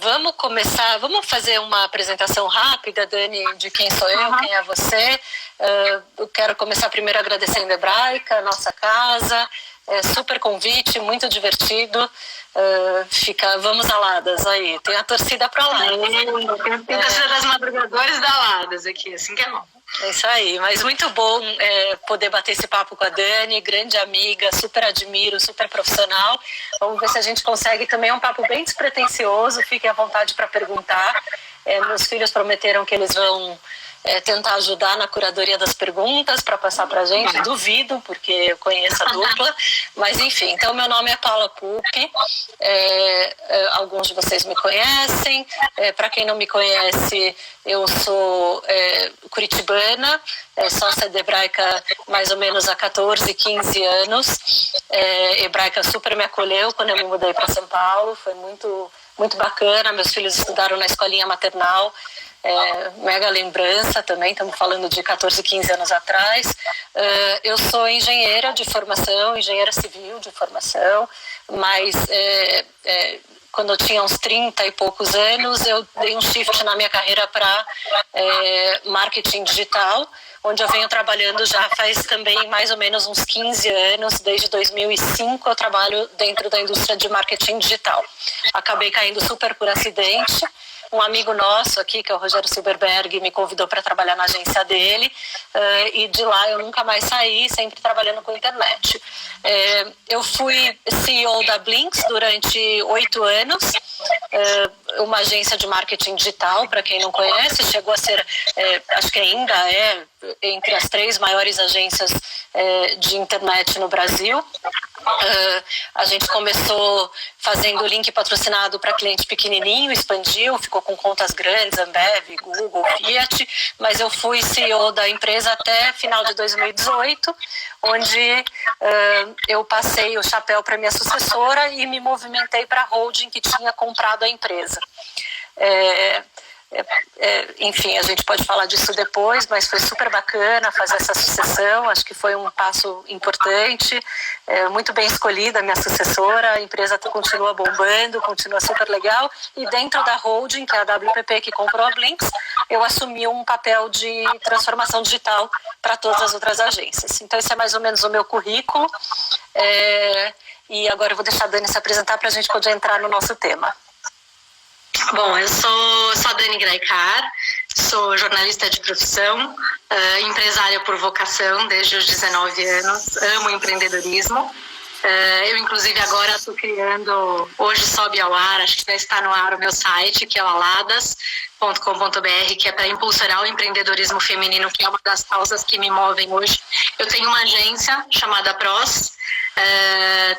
vamos começar, vamos fazer uma apresentação rápida, Dani, de quem sou eu, quem é você. Eu quero começar primeiro agradecendo a Hebraica, nossa casa, super convite, muito divertido. Vamos aladas aí, tem a torcida para lá. Tem a torcida das madrugadoras da Aladas aqui, assim que é bom. É isso aí, mas muito bom poder bater esse papo com a Dani, grande amiga, super admiro, super profissional. Vamos ver se a gente consegue também um papo bem despretensioso, fiquem à vontade para perguntar. Meus filhos prometeram que eles vão tentar ajudar na curadoria das perguntas para passar para a gente. Duvido, porque eu conheço a dupla. Mas, enfim, então meu nome é Paula Pupi. Alguns de vocês me conhecem. Para quem não me conhece, eu sou curitibana, sócia da Hebraica mais ou menos há 14, 15 anos. Hebraica super me acolheu quando eu me mudei para São Paulo. Foi muito, muito bacana. Meus filhos estudaram na escolinha maternal. Mega lembrança também, estamos falando de 14, 15 anos atrás. Eu sou engenheira de formação, engenheira civil de formação, mas quando eu tinha uns 30 e poucos anos, eu dei um shift na minha carreira para marketing digital, onde eu venho trabalhando já faz também mais ou menos uns 15 anos. Desde 2005 eu trabalho dentro da indústria de marketing digital. Acabei caindo super por acidente. Um amigo nosso aqui, que é o Rogério Silberberg, me convidou para trabalhar na agência dele, e de lá eu nunca mais saí, sempre trabalhando com internet. Eu fui CEO da Blinks durante 8 anos, uma agência de marketing digital, para quem não conhece, chegou a ser, acho que ainda é, entre as 3 maiores agências de internet no Brasil. A gente começou fazendo link patrocinado para cliente pequenininho, expandiu, ficou com contas grandes, Ambev, Google, Fiat, mas eu fui CEO da empresa até final de 2018, onde eu passei o chapéu para minha sucessora e me movimentei para a holding que tinha comprado a empresa. Enfim, a gente pode falar disso depois, mas foi super bacana fazer essa sucessão. Acho que foi um passo importante, muito bem escolhida a minha sucessora. A empresa continua bombando, continua super legal, e dentro da holding, que é a WPP que comprou a Blinks, eu assumi um papel de transformação digital para todas as outras agências. Então esse é mais ou menos o meu currículo, e agora eu vou deixar a Dani se apresentar para a gente poder entrar no nosso tema. Bom, eu sou a Dani Graicar, sou jornalista de profissão, empresária por vocação desde os 19 anos, amo empreendedorismo. Eu, inclusive, agora estou criando, hoje sobe ao ar, acho que já está no ar o meu site, que é o aladas.com.br, que é para impulsionar o empreendedorismo feminino, que é uma das causas que me movem hoje. Eu tenho uma agência chamada PROS,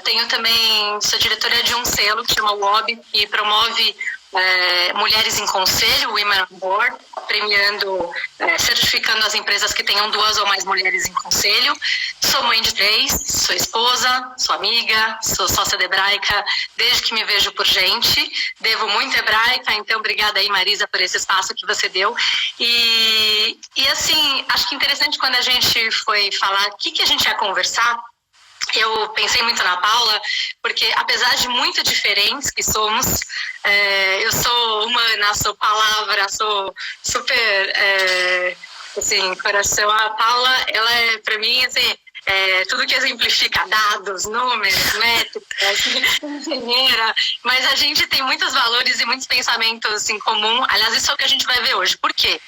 tenho também, sou diretora de um selo que chama WOB, que promove mulheres em conselho, Women on Board, premiando, certificando as empresas que tenham 2 ou mais mulheres em conselho. Sou mãe de 3, sou esposa, sou amiga, sou sócia da Hebraica desde que me vejo por gente. Devo muito a Hebraica, então obrigada aí, Marisa, por esse espaço que você deu. E assim, acho que interessante quando a gente foi falar o que a gente ia conversar. Eu pensei muito na Paula, porque apesar de muito diferentes que somos, eu sou humana, sou palavra, sou super, assim, coração. A Paula, ela é, para mim, assim, tudo que exemplifica dados, números, métricas, engenheira, mas a gente tem muitos valores e muitos pensamentos em comum. Aliás, isso é o que a gente vai ver hoje. Por quê?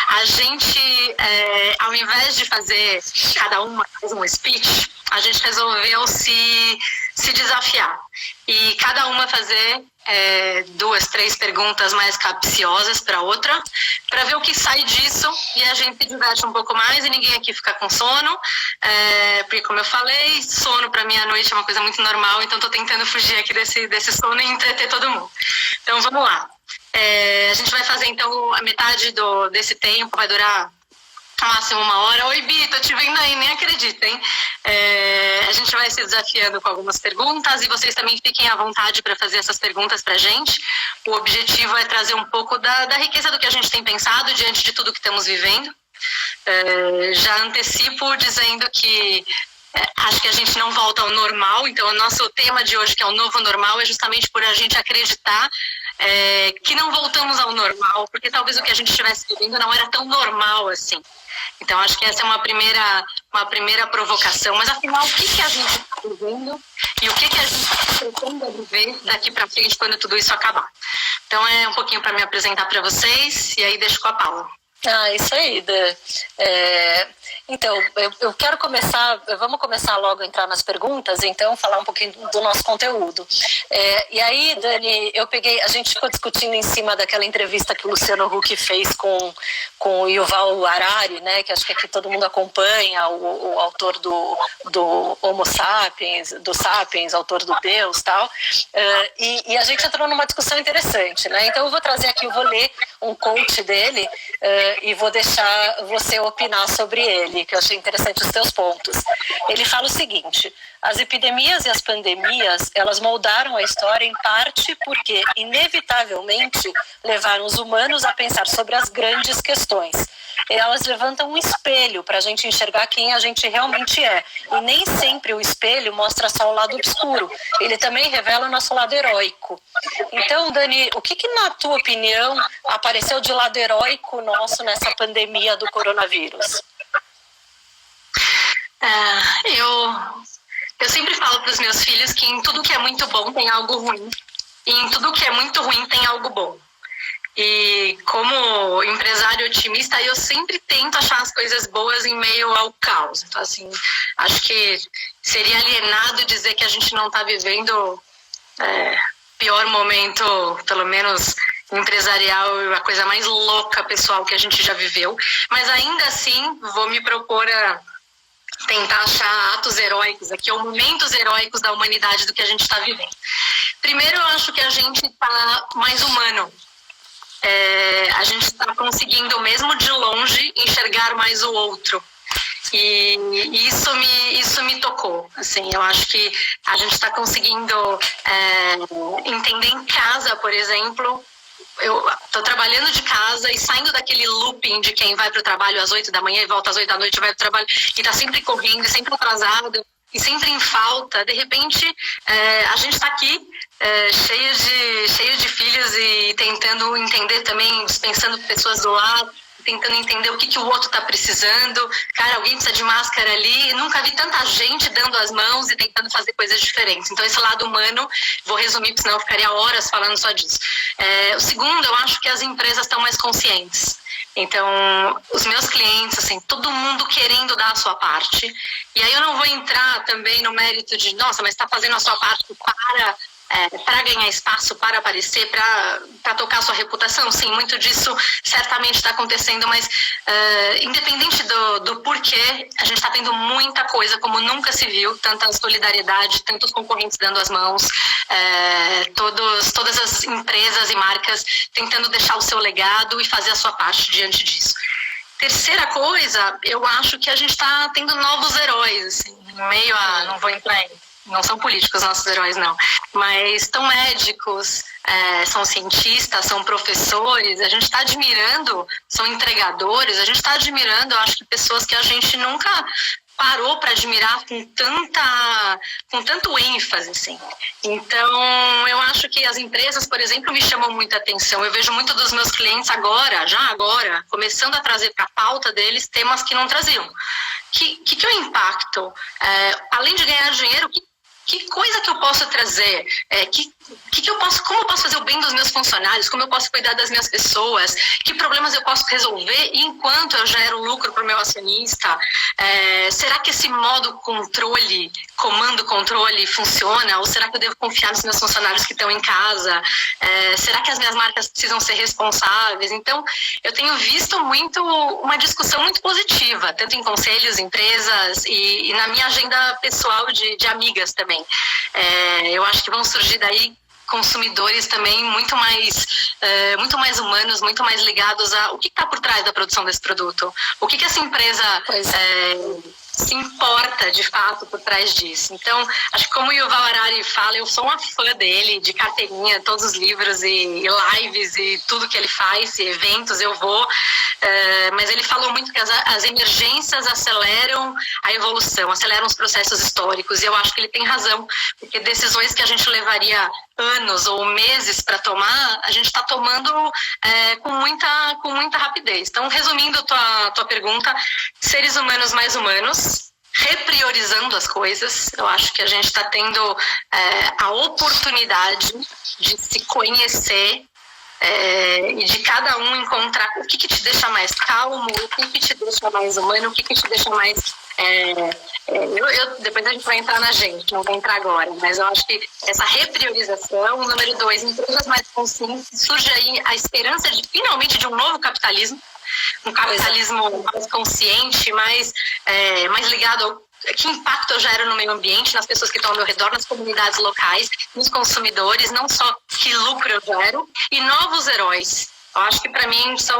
A gente, ao invés de fazer cada uma um speech, a gente resolveu se desafiar e cada uma fazer 2, 3 perguntas mais capciosas para outra, para ver o que sai disso, e a gente se diverte um pouco mais e ninguém aqui fica com sono, porque, como eu falei, sono para mim à noite é uma coisa muito normal, então estou tentando fugir aqui desse sono e entreter todo mundo. Então vamos lá. A gente vai fazer então a metade desse tempo, vai durar máximo 1 hora. Oi, Bi, tô te vendo aí, nem acredito, hein? A gente vai se desafiando com algumas perguntas e vocês também fiquem à vontade para fazer essas perguntas pra gente. O objetivo é trazer um pouco da riqueza do que a gente tem pensado diante de tudo que estamos vivendo. Já antecipo dizendo que acho que a gente não volta ao normal, então o nosso tema de hoje, que é o novo normal, é justamente por a gente acreditar que não voltamos ao normal, porque talvez o que a gente estivesse vivendo não era tão normal assim. Então, acho que essa é uma primeira provocação. Mas, afinal, o que a gente está vivendo e o que a gente pretende viver daqui para frente quando tudo isso acabar? Então, é um pouquinho para me apresentar para vocês e aí deixo com a Paula. Isso aí, Dan. Então, eu quero vamos começar logo a entrar nas perguntas, então falar um pouquinho do nosso conteúdo. E aí, Dani, a gente ficou discutindo em cima daquela entrevista que o Luciano Huck fez com o Yuval Harari, né, que acho que aqui todo mundo acompanha, o autor do Homo Sapiens, do Sapiens, autor do Deus e tal, e a gente entrou numa discussão interessante, né, então eu vou ler um quote dele, e vou deixar você opinar sobre ele, que eu achei interessante os teus pontos. Ele fala o seguinte: as epidemias e as pandemias, elas moldaram a história em parte porque, inevitavelmente, levaram os humanos a pensar sobre as grandes questões. Elas levantam um espelho para a gente enxergar quem a gente realmente é. E nem sempre o espelho mostra só o lado obscuro. Ele também revela o nosso lado heróico. Então, Dani, o que na tua opinião apareceu de lado heróico nosso nessa pandemia do coronavírus? Eu sempre falo para os meus filhos que em tudo que é muito bom tem algo ruim. E em tudo que é muito ruim tem algo bom. E como empresário otimista, eu sempre tento achar as coisas boas em meio ao caos. Então, assim, acho que seria alienado dizer que a gente não está vivendo pior momento, pelo menos empresarial, a coisa mais louca pessoal que a gente já viveu. Mas ainda assim, vou me propor a tentar achar atos heróicos aqui, ou momentos heróicos da humanidade do que a gente está vivendo. Primeiro, eu acho que a gente está mais humano. A gente está conseguindo, mesmo de longe, enxergar mais o outro. E isso me tocou. Assim, eu acho que a gente está conseguindo entender em casa, por exemplo. Eu estou trabalhando de casa e saindo daquele looping de quem vai para o trabalho às 8 da manhã e volta às 8 da noite, vai para o trabalho e está sempre correndo, sempre atrasado e sempre em falta. De repente, a gente está aqui cheio de filhos e tentando entender também, dispensando pessoas do lado, tentando entender o que o outro está precisando. Cara, alguém precisa de máscara ali. Nunca vi tanta gente dando as mãos e tentando fazer coisas diferentes. Então, esse lado humano, vou resumir, porque senão eu ficaria horas falando só disso. O segundo, eu acho que as empresas estão mais conscientes. Então, os meus clientes, assim, todo mundo querendo dar a sua parte. E aí eu não vou entrar também no mérito de, nossa, mas está fazendo a sua parte para ganhar espaço, para aparecer, para tocar a sua reputação. Sim, muito disso certamente está acontecendo, mas independente do porquê, a gente está tendo muita coisa como nunca se viu, tanta solidariedade, tantos concorrentes dando as mãos, todas as empresas e marcas tentando deixar o seu legado e fazer a sua parte diante disso. Terceira coisa, eu acho que a gente está tendo novos heróis, assim, meio a... não vou entrar em... Não são políticos nossos heróis, não. Mas são médicos, são cientistas, são professores. A gente está admirando, são entregadores. A gente está admirando, eu acho que pessoas que a gente nunca parou para admirar com tanto ênfase, assim. Então, eu acho que as empresas, por exemplo, me chamam muita atenção. Eu vejo muito dos meus clientes agora, começando a trazer para a pauta deles temas que não traziam. Que é o impacto? Além de ganhar dinheiro, que coisa que eu posso trazer? Como eu posso fazer o bem dos meus funcionários? Como eu posso cuidar das minhas pessoas? Que problemas eu posso resolver enquanto eu gero lucro para o meu acionista? Será que esse modo comando-controle funciona? Ou será que eu devo confiar nos meus funcionários que estão em casa? Será que as minhas marcas precisam ser responsáveis? Então, eu tenho visto uma discussão muito positiva, tanto em conselhos, empresas e na minha agenda pessoal de amigas também. Eu acho que vão surgir daí consumidores também muito mais humanos, muito mais ligados a o que está por trás da produção desse produto, o que essa empresa se importa de fato por trás disso. Então, acho que como o Yuval Harari fala, eu sou uma fã dele, de carteirinha, todos os livros e lives e tudo que ele faz, e eventos, eu vou. Mas ele falou muito que as emergências aceleram a evolução, aceleram os processos históricos, e eu acho que ele tem razão, porque decisões que a gente levaria anos ou meses para tomar, a gente está tomando com muita rapidez. Então, resumindo tua pergunta, seres humanos mais humanos, repriorizando as coisas. Eu acho que a gente está tendo a oportunidade de se conhecer e de cada um encontrar o que te deixa mais calmo, o que te deixa mais humano, o que te deixa mais... depois a gente vai entrar na gente, não vai entrar agora, mas eu acho que essa repriorização, número 2, empresas mais conscientes, surge aí a esperança de finalmente de um novo capitalismo, um capitalismo mais consciente, mais ligado ao que impacto eu gero no meio ambiente, nas pessoas que estão ao meu redor, nas comunidades locais, nos consumidores, não só que lucro eu gero, e novos heróis. Eu acho que para mim são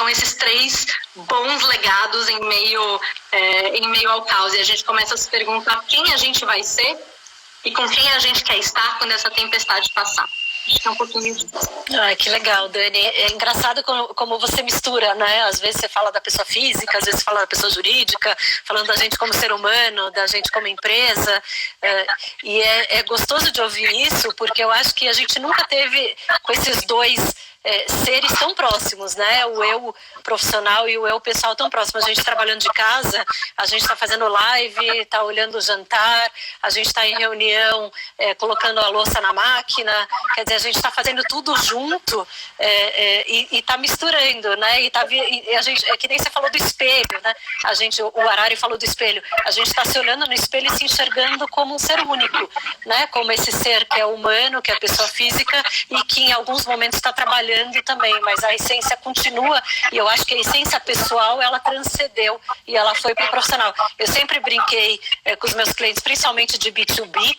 esses 3 bons legados em meio ao caos. E a gente começa a se perguntar quem a gente vai ser e com quem a gente quer estar quando essa tempestade passar. Acho que é um pouquinho disso. Ai, que legal, Dani. É engraçado como você mistura, né? Às vezes você fala da pessoa física, às vezes você fala da pessoa jurídica, falando da gente como ser humano, da gente como empresa. E é gostoso de ouvir isso, porque eu acho que a gente nunca teve com esses 2 seres tão próximos, né? O eu profissional e o eu pessoal tão próximos. A gente trabalhando de casa, a gente está fazendo live, está olhando o jantar, a gente está em reunião, colocando a louça na máquina. Quer dizer, a gente está fazendo tudo junto e está misturando, né? E a gente, que nem você falou do espelho, né? O Harari falou do espelho. A gente está se olhando no espelho e se enxergando como um ser único, né? Como esse ser que é humano, que é a pessoa física e que em alguns momentos está trabalhando também, mas a essência continua, e eu acho que a essência pessoal ela transcendeu e ela foi para o profissional. Eu sempre brinquei com os meus clientes, principalmente de B2B,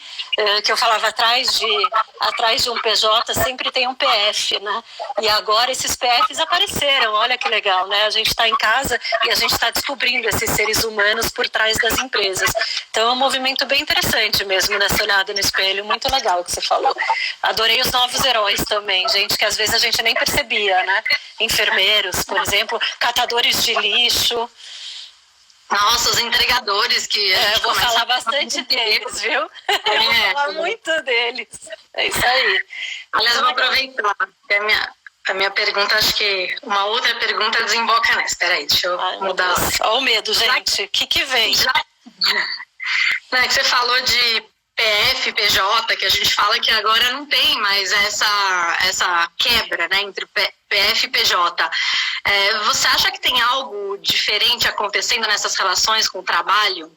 que eu falava atrás de um PJ sempre tem um PF, né? E agora esses PFs apareceram, olha que legal, né? A gente está em casa e a gente está descobrindo esses seres humanos por trás das empresas. Então é um movimento bem interessante mesmo nessa olhada no espelho, muito legal o que você falou. Adorei os novos heróis também, gente que às vezes a gente nem percebia, né? Enfermeiros, por exemplo, catadores de lixo. Nossa, os entregadores que... Eu vou falar bastante deles, viu? Eu vou falar muito deles. É isso aí. Aliás, eu vou aproveitar. A minha pergunta, acho que uma outra pergunta desemboca nessa. Peraí, deixa eu mudar. Olha o medo, gente. O que vem? Não, é que você falou de PF, PJ, que a gente fala que agora não tem mais essa quebra, né, entre PF e PJ. Você acha que tem algo diferente acontecendo nessas relações com o trabalho?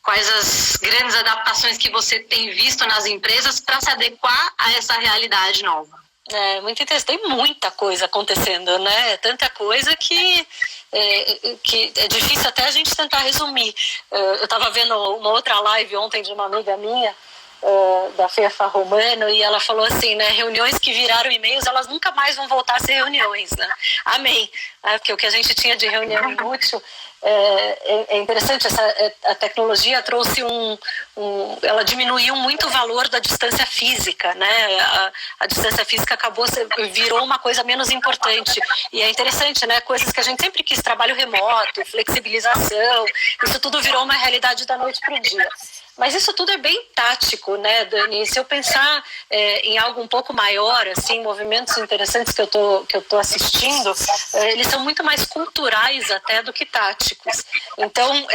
Quais as grandes adaptações que você tem visto nas empresas para se adequar a essa realidade nova? Muito interessante. Tem muita coisa acontecendo, né? Tanta coisa que é difícil até a gente tentar resumir. Eu estava vendo uma outra live ontem de uma amiga minha, da Fefa Romano, e ela falou assim, né, reuniões que viraram e-mails, elas nunca mais vão voltar a ser reuniões, né? Amém. Porque o que a gente tinha de reunião inútil é interessante, a tecnologia trouxe ela diminuiu muito o valor da distância física, né? A distância física virou uma coisa menos importante, e é interessante, né? Coisas que a gente sempre quis, trabalho remoto, flexibilização, isso tudo virou uma realidade da noite para o dia. Mas isso tudo é bem tático, né, Dani? Se eu pensar em algo um pouco maior, assim, movimentos interessantes que eu tô assistindo, eles são muito mais culturais até do que táticos. Então,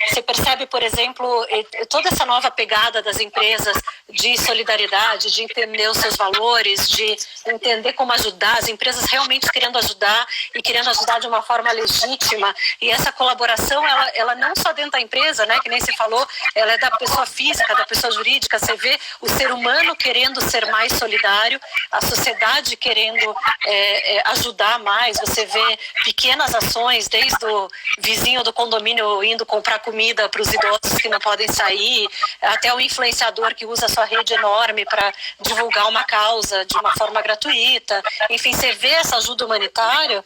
você percebe, por exemplo, toda essa nova pegada das empresas de solidariedade, de entender os seus valores, de entender como ajudar, as empresas realmente querendo ajudar e querendo ajudar de uma forma legítima. E essa colaboração, ela não só dentro da empresa, né, que nem você falou, ela é da pessoa física, da pessoa jurídica. Você vê o ser humano querendo ser mais solidário, a sociedade querendo ajudar mais. Você vê pequenas ações, desde o vizinho do condomínio indo comprar comida para os idosos que não podem sair, até o influenciador que usa a sua rede enorme para divulgar uma causa de uma forma gratuita. Enfim, você vê essa ajuda humanitária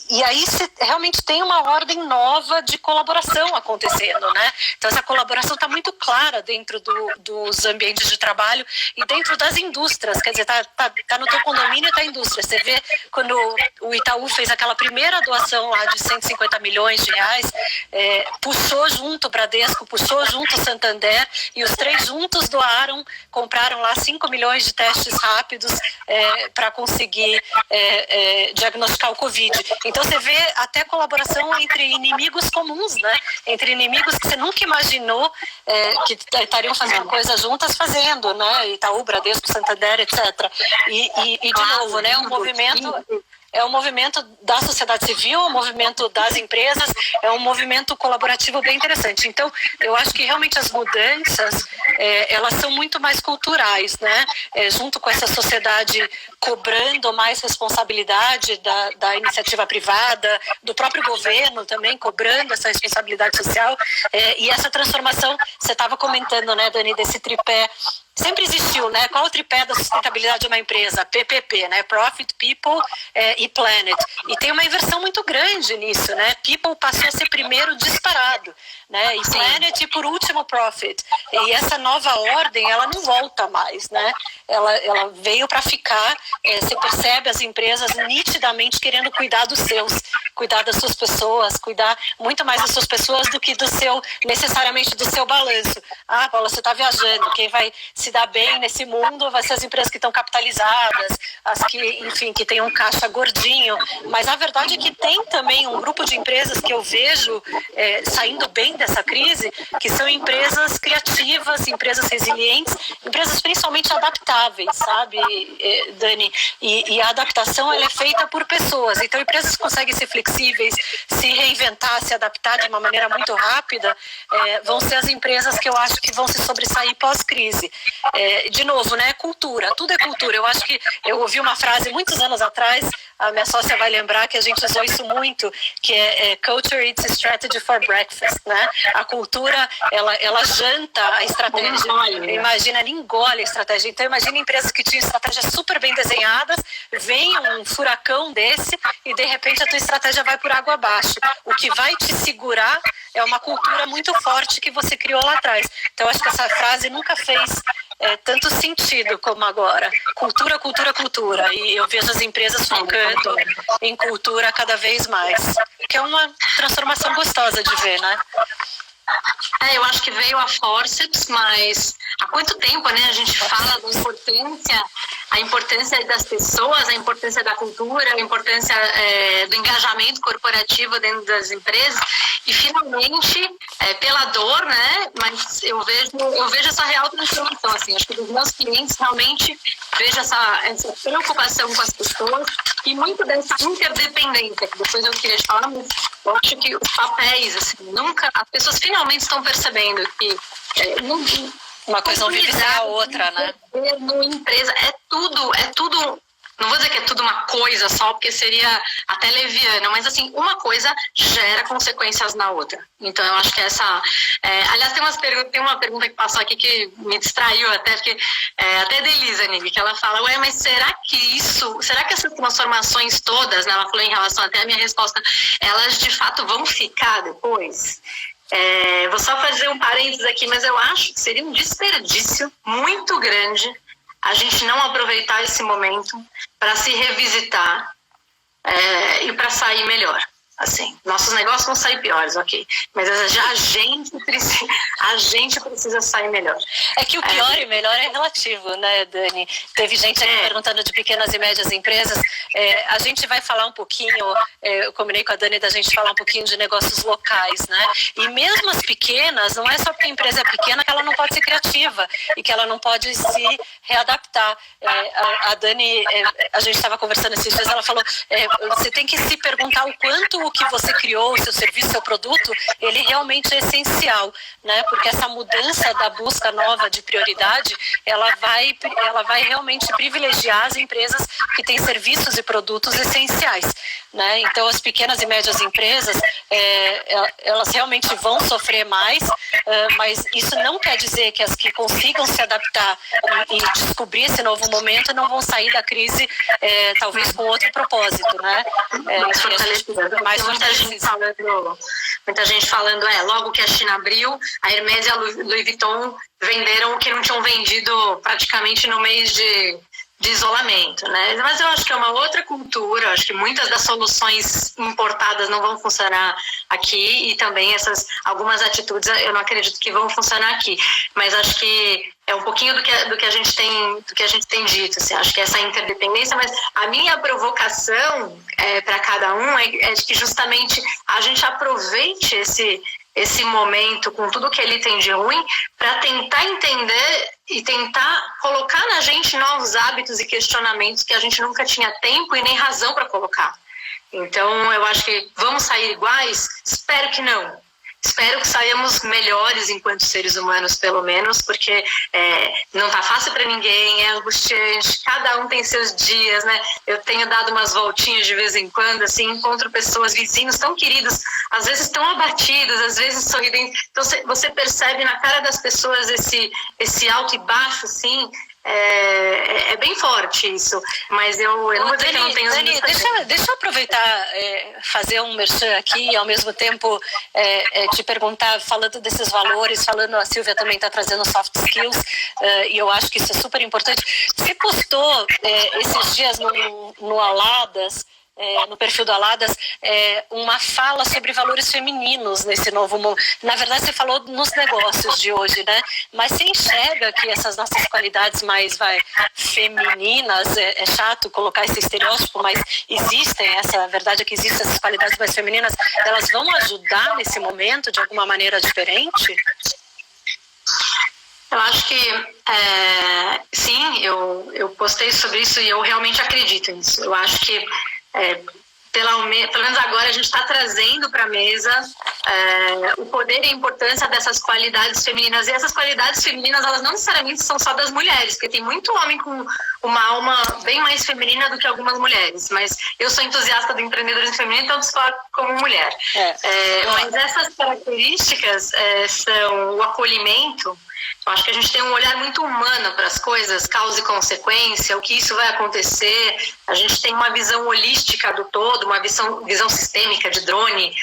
e aí você realmente tem uma ordem nova de colaboração acontecendo, né? Então essa colaboração está muito clara dentro dos ambientes de trabalho e dentro das indústrias. Quer dizer, tá no teu condomínio e tá a indústria. Você vê quando o Itaú fez aquela primeira doação lá de 150 milhões de reais, puxou junto o Bradesco, puxou junto o Santander, e os três juntos compraram lá 5 milhões de testes rápidos para conseguir diagnosticar o Covid. Então você vê até colaboração entre inimigos comuns, né? Entre inimigos que você nunca imaginou que estariam fazendo coisas juntas, fazendo, né? Itaú, Bradesco, Santander, etc. E de novo, né? É um movimento da sociedade civil, um movimento das empresas, é um movimento colaborativo bem interessante. Então, eu acho que realmente as mudanças, elas são muito mais culturais, né? Junto com essa sociedade cobrando mais responsabilidade da iniciativa privada, do próprio governo também cobrando essa responsabilidade social, e essa transformação, você estava comentando, né, Dani, desse tripé. Sempre existiu, né? Qual o tripé da sustentabilidade de uma empresa? PPP, né? Profit, People e Planet. E tem uma inversão muito grande nisso, né? People passou a ser primeiro disparado, né? E Planet, e por último, Profit. E essa nova ordem, ela não volta mais, né? Ela veio para ficar. Você percebe as empresas nitidamente querendo cuidar dos seus, cuidar das suas pessoas, cuidar muito mais das suas pessoas do que necessariamente do seu balanço. Ah, Paula, você está viajando. Quem vai se dar bem nesse mundo vai ser as empresas que estão capitalizadas, as que, enfim, que tem um caixa gordinho. Mas a verdade é que tem também um grupo de empresas que eu vejo saindo bem dessa crise, que são empresas criativas, empresas resilientes, empresas principalmente adaptáveis, sabe, Dani? E a adaptação, ela é feita por pessoas. Então, empresas que conseguem ser flexíveis, se reinventar, se adaptar de uma maneira muito rápida, vão ser as empresas que eu acho que vão se sobressair pós-crise. De novo, né? Cultura, tudo é cultura. Eu acho que eu ouvi uma frase muitos anos atrás, a minha sócia vai lembrar que a gente usou isso muito, que é Culture eats strategy for breakfast, né? A cultura, ela janta a estratégia. Imagina, ela engole a estratégia. Então, imagina empresas que tinham estratégias super bem desenhadas, vem um furacão desse e, de repente, a tua estratégia vai por água abaixo. O que vai te segurar é uma cultura muito forte que você criou lá atrás. Então, acho que essa frase nunca fez tanto sentido como agora. Cultura, cultura, cultura. E eu vejo as empresas focando em cultura cada vez mais. Que é uma transformação gostosa de ver, né? Eu acho que veio a forceps, mas há quanto tempo, né, a gente fala da a importância das pessoas, a importância da cultura, a importância do engajamento corporativo dentro das empresas, e finalmente, pela dor, né, mas eu vejo essa real transformação, assim, acho que dos meus clientes realmente vejo essa preocupação com as pessoas e muito dessa interdependência, que depois eu queria te falar, mas eu acho que os papéis, assim, as pessoas finalmente estão percebendo que uma coisa não vive sem a outra, né? Empresa, é tudo, não vou dizer que é tudo uma coisa só, porque seria até leviano, mas assim, uma coisa gera consequências na outra. Então eu acho que aliás, tem uma pergunta que passou aqui que me distraiu até, porque até da Elisa, Nili, que ela fala, mas será que essas transformações todas, né, ela falou em relação até a minha resposta, elas de fato vão ficar depois? Vou só fazer um parênteses aqui, mas eu acho que seria um desperdício muito grande a gente não aproveitar esse momento para se revisitar e para sair melhor. Assim, nossos negócios vão sair piores, ok. Mas a gente precisa sair melhor. É que o pior e melhor é relativo, né, Dani? Teve gente aqui perguntando de pequenas e médias empresas. A gente vai falar um pouquinho, eu combinei com a Dani da gente falar um pouquinho de negócios locais, né? E mesmo as pequenas, não é só porque a empresa é pequena que ela não pode ser criativa e que ela não pode se readaptar. A Dani, a gente estava conversando esses dias, ela falou, você tem que se perguntar o quanto o que você criou, o seu serviço, seu produto, ele realmente é essencial, né? Porque essa mudança da busca nova de prioridade, ela vai realmente privilegiar as empresas que têm serviços e produtos essenciais, né? Então, as pequenas e médias empresas, elas realmente vão sofrer mais, mas isso não quer dizer que as que consigam se adaptar e descobrir esse novo momento não vão sair da crise, talvez com outro propósito, né? Muita gente falando, logo que a China abriu, a Hermès e a Louis Vuitton venderam o que não tinham vendido praticamente no mês de de isolamento, né? Mas eu acho que é uma outra cultura, eu acho que muitas das soluções importadas não vão funcionar aqui, e também algumas atitudes eu não acredito que vão funcionar aqui, mas acho que é um pouquinho do que a gente tem dito, assim, acho que essa interdependência, mas a minha provocação para cada um é de que justamente a gente aproveite esse momento com tudo que ele tem de ruim para tentar entender e tentar colocar na gente novos hábitos e questionamentos que a gente nunca tinha tempo e nem razão para colocar. Então, eu acho que vamos sair iguais? Espero que não. Espero que saímos melhores enquanto seres humanos, pelo menos, porque não tá fácil para ninguém, é angustiante, cada um tem seus dias, né? Eu tenho dado umas voltinhas de vez em quando, assim, encontro pessoas, vizinhos tão queridos, às vezes tão abatidos, às vezes sorridentes. Então, você percebe na cara das pessoas esse alto e baixo, assim. É bem forte isso, mas eu não vou dizer que eu não tenho... Dani, deixa eu aproveitar, fazer um merchan aqui e ao mesmo tempo te perguntar, falando desses valores, a Silvia também está trazendo soft skills, e eu acho que isso é super importante. Você postou esses dias no Aladas, no perfil do Aladas, uma fala sobre valores femininos nesse novo mundo. Na verdade, você falou nos negócios de hoje, né? Mas você enxerga que essas nossas qualidades mais femininas, é chato colocar esse estereótipo, mas existem, a verdade é que existem essas qualidades mais femininas, elas vão ajudar nesse momento de alguma maneira diferente? Eu acho que, sim, eu postei sobre isso e eu realmente acredito nisso. Eu acho que pelo menos agora a gente está trazendo para a mesa o poder e a importância dessas qualidades femininas. E essas qualidades femininas, elas não necessariamente são só das mulheres, porque tem muito homem com uma alma bem mais feminina do que algumas mulheres. Mas eu sou entusiasta do empreendedorismo feminino, então eu falo como mulher. Mas essas características são o acolhimento. Eu acho que a gente tem um olhar muito humano para as coisas, causa e consequência, o que isso vai acontecer. A gente tem uma visão holística do todo, uma visão sistêmica de drone.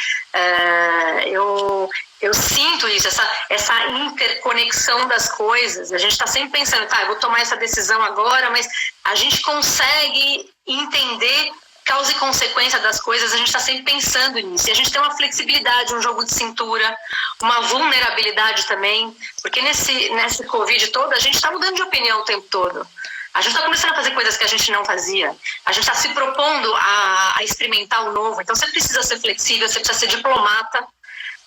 Eu sinto isso, essa interconexão das coisas. A gente está sempre pensando, eu vou tomar essa decisão agora, mas a gente consegue entender causa e consequência das coisas, a gente está sempre pensando nisso. E a gente tem uma flexibilidade, um jogo de cintura, uma vulnerabilidade também, porque nesse Covid todo, a gente está mudando de opinião o tempo todo. A gente está começando a fazer coisas que a gente não fazia. A gente está se propondo a experimentar o novo. Então, você precisa ser flexível, você precisa ser diplomata,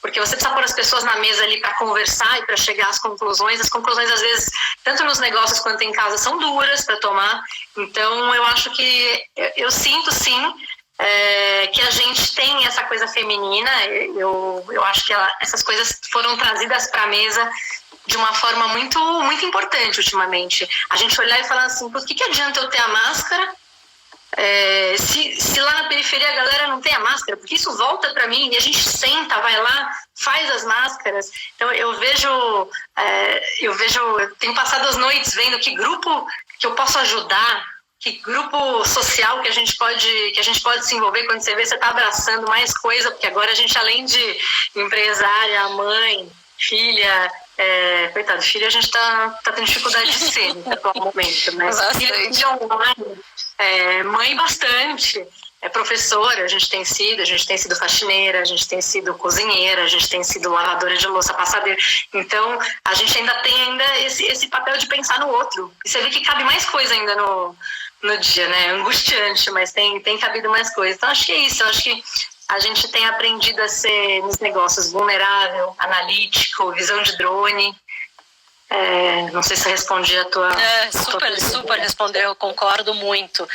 porque você precisa pôr as pessoas na mesa ali para conversar e para chegar às conclusões. As conclusões, às vezes, tanto nos negócios quanto em casa, são duras para tomar. Então, eu acho que eu sinto, sim, que a gente tem essa coisa feminina. Eu acho que essas coisas foram trazidas para a mesa de uma forma muito, muito importante ultimamente. A gente olhar e falar assim, por que adianta eu ter a máscara se lá na periferia a galera não tem a máscara? Porque isso volta para mim e a gente senta, vai lá, faz as máscaras. Então eu tenho passado as noites vendo que grupo que eu posso ajudar, que grupo social que a gente pode se envolver. Quando você vê, você está abraçando mais coisa, porque agora a gente, além de empresária, mãe, filha, coitado, filha a gente tá tendo dificuldade de ser no atual momento, mas filha online, mãe bastante, professora, a gente tem sido faxineira, a gente tem sido cozinheira, a gente tem sido lavadora de louça, passadeira. Então a gente ainda tem esse papel de pensar no outro, e você vê que cabe mais coisa ainda no dia, né? Angustiante, mas tem cabido mais coisa. Então acho que é isso, acho que a gente tem aprendido a ser, nos negócios, vulnerável, analítico, visão de drone. Não sei se eu respondi a tua... Super respondeu, eu concordo muito.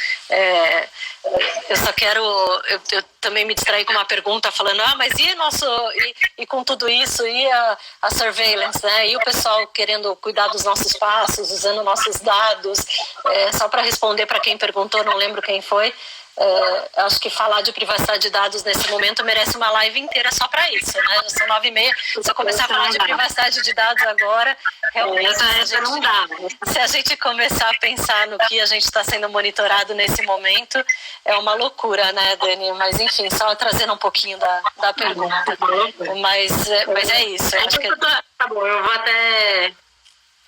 Eu só quero... Eu também me distraí com uma pergunta falando, mas e com tudo isso, e a surveillance, né? E o pessoal querendo cuidar dos nossos passos, usando nossos dados. Só para responder para quem perguntou, não lembro quem foi. Acho que falar de privacidade de dados nesse momento merece uma live inteira só para isso, né? Já são 9h30. Se eu começar a falar de privacidade de dados agora, realmente, se a gente começar a pensar no que a gente está sendo monitorado nesse momento, é uma loucura, né, Dani? Mas enfim, só trazendo um pouquinho da pergunta. Mas é isso. Acho que... Tá bom,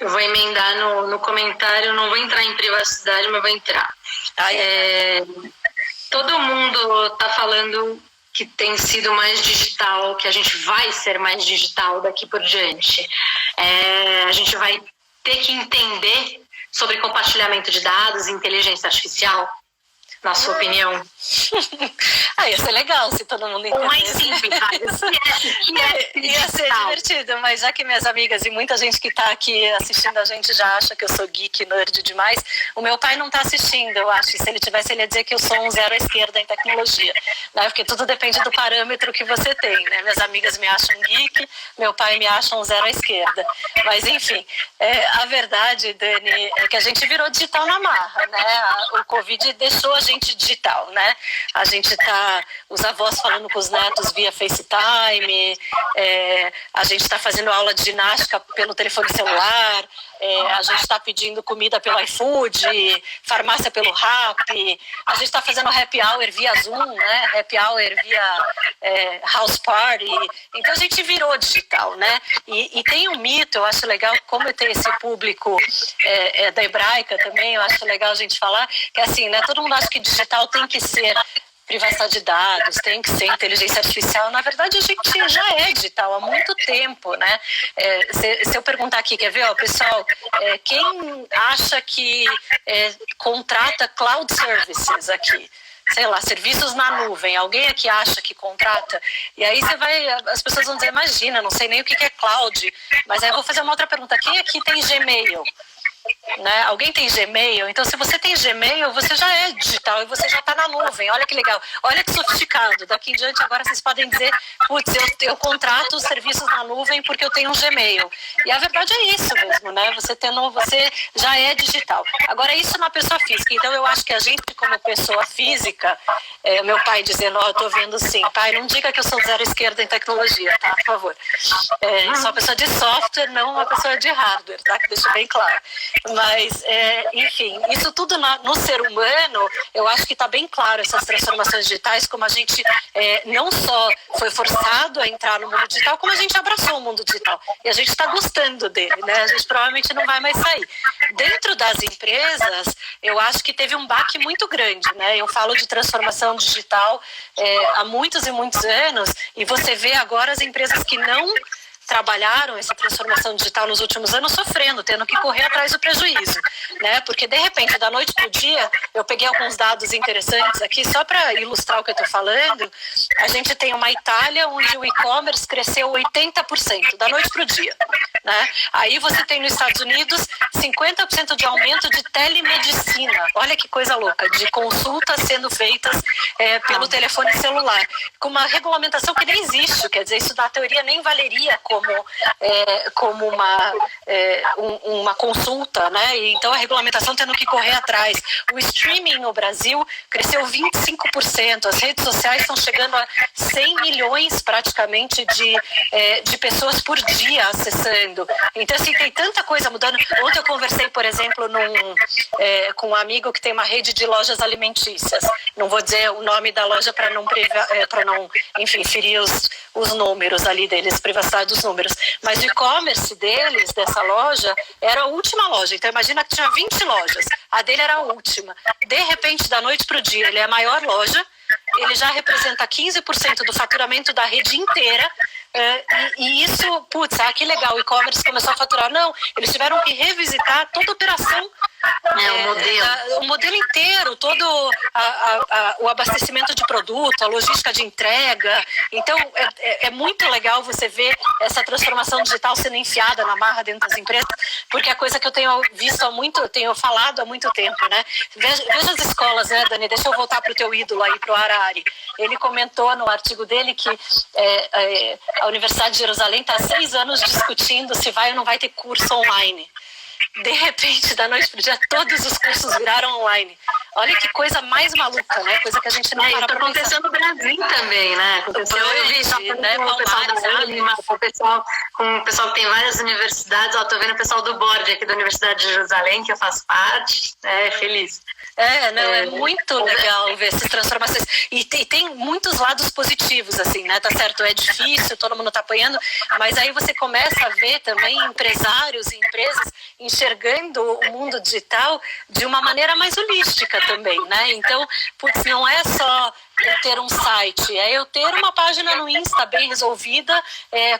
eu Eu vou emendar no comentário, não vou entrar em privacidade, mas vou entrar. Todo mundo está falando que tem sido mais digital, que a gente vai ser mais digital daqui por diante. A gente vai ter que entender sobre compartilhamento de dados e inteligência artificial, na sua opinião? Ia ser legal se todo mundo entendesse. Ou mais simples, ia ser divertido, mas já que minhas amigas e muita gente que está aqui assistindo a gente já acha que eu sou geek, nerd demais, o meu pai não está assistindo, eu acho. Se ele tivesse, ele ia dizer que eu sou um zero à esquerda em tecnologia, né? Porque tudo depende do parâmetro que você tem, né? Minhas amigas me acham geek, meu pai me acha um zero à esquerda. Mas, enfim, a verdade, Dani, é que a gente virou digital na marra, né? O Covid deixou a gente digital, né? A gente tá, os avós falando com os netos via FaceTime, a gente está fazendo aula de ginástica pelo telefone celular, a gente está pedindo comida pelo iFood, farmácia pelo Rappi, a gente está fazendo happy hour via Zoom, né? Happy hour via house party. Então a gente virou digital, né? E tem um mito, eu acho legal, como tem esse público da hebraica também, eu acho legal a gente falar, que assim, né? Todo mundo acha que digital tem que ser privacidade de dados, tem que ser inteligência artificial. Na verdade, a gente já é digital há muito tempo, né? Se eu perguntar aqui, quer ver, pessoal, quem acha que contrata cloud services aqui? Sei lá, serviços na nuvem, alguém aqui acha que contrata? E aí as pessoas vão dizer, imagina, não sei nem o que é cloud, mas aí eu vou fazer uma outra pergunta, quem aqui tem Gmail? Né? Alguém tem Gmail? Então, se você tem Gmail, você já é digital e você já está na nuvem. Olha que legal, olha que sofisticado. Daqui em diante, agora vocês podem dizer, putz, eu contrato os serviços na nuvem porque eu tenho um Gmail. E a verdade é isso mesmo, né? Você já é digital. Agora, isso na pessoa física. Então, eu acho que a gente, como pessoa física, meu pai dizendo, eu estou vendo sim, pai, não diga que eu sou zero esquerda em tecnologia, tá? Por favor. Sou uma pessoa de software, não uma pessoa de hardware, tá? Que deixa bem claro. Mas, enfim, isso tudo no ser humano, eu acho que está bem claro essas transformações digitais, como a gente não só foi forçado a entrar no mundo digital, como a gente abraçou o mundo digital. E a gente está gostando dele, né? A gente provavelmente não vai mais sair. Dentro das empresas, eu acho que teve um baque muito grande, né? Eu falo de transformação digital há muitos e muitos anos, e você vê agora as empresas que não trabalharam essa transformação digital nos últimos anos sofrendo, tendo que correr atrás do prejuízo, né? Porque de repente, da noite para o dia, eu peguei alguns dados interessantes aqui, só para ilustrar o que eu estou falando. A gente tem uma Itália onde o e-commerce cresceu 80% da noite para o dia, né? Aí você tem nos Estados Unidos 50% de aumento de telemedicina. Olha que coisa louca, de consultas sendo feitas pelo telefone celular, com uma regulamentação que nem existe, quer dizer, isso na teoria nem valeria como uma consulta, né? E então a regulamentação tendo que correr atrás. O streaming no Brasil cresceu 25%, as redes sociais estão chegando a 100 milhões praticamente de pessoas por dia acessando. Então, assim, tem tanta coisa mudando. Ontem eu conversei, por exemplo, com um amigo que tem uma rede de lojas alimentícias. Não vou dizer o nome da loja para não, enfim, ferir os números ali deles, privacidade dos números. Mas o e-commerce deles, dessa loja, era a última loja. Então, imagina que tinha 20 lojas. A dele era a última. De repente, da noite para o dia, ele é a maior loja. Ele já representa 15% do faturamento da rede inteira. E isso, putz, que legal, o e-commerce começou a faturar. Não, eles tiveram que revisitar toda a operação, o modelo inteiro, todo o abastecimento de produto, a logística de entrega. Então, é muito legal você ver essa transformação digital sendo enfiada na marra dentro das empresas, porque é coisa que eu tenho visto tenho falado há muito tempo, né? Veja as escolas, né, Dani? Deixa eu voltar para o teu ídolo aí, para o Harari. Ele comentou no artigo dele que a Universidade de Jerusalém está há 6 anos discutindo se vai ou não vai ter curso online. de repente, da noite pro dia, todos os cursos viraram online. Olha que coisa mais maluca, né? Coisa que a gente não para pra pensar. Isso aconteceu no Brasil também, né? Eu vi só né? com o pessoal da Unima, com o pessoal que tem várias universidades. Tô vendo o pessoal do board aqui da Universidade de Jerusalém, que eu faço parte. Feliz. É muito legal ver essas transformações. E tem muitos lados positivos, assim, né? Tá certo, é difícil, todo mundo tá apanhando, mas aí você começa a ver também empresários e empresas enxergando o mundo digital de uma maneira mais holística também, né? Então, não é só eu ter um site, é eu ter uma página no Insta bem resolvida,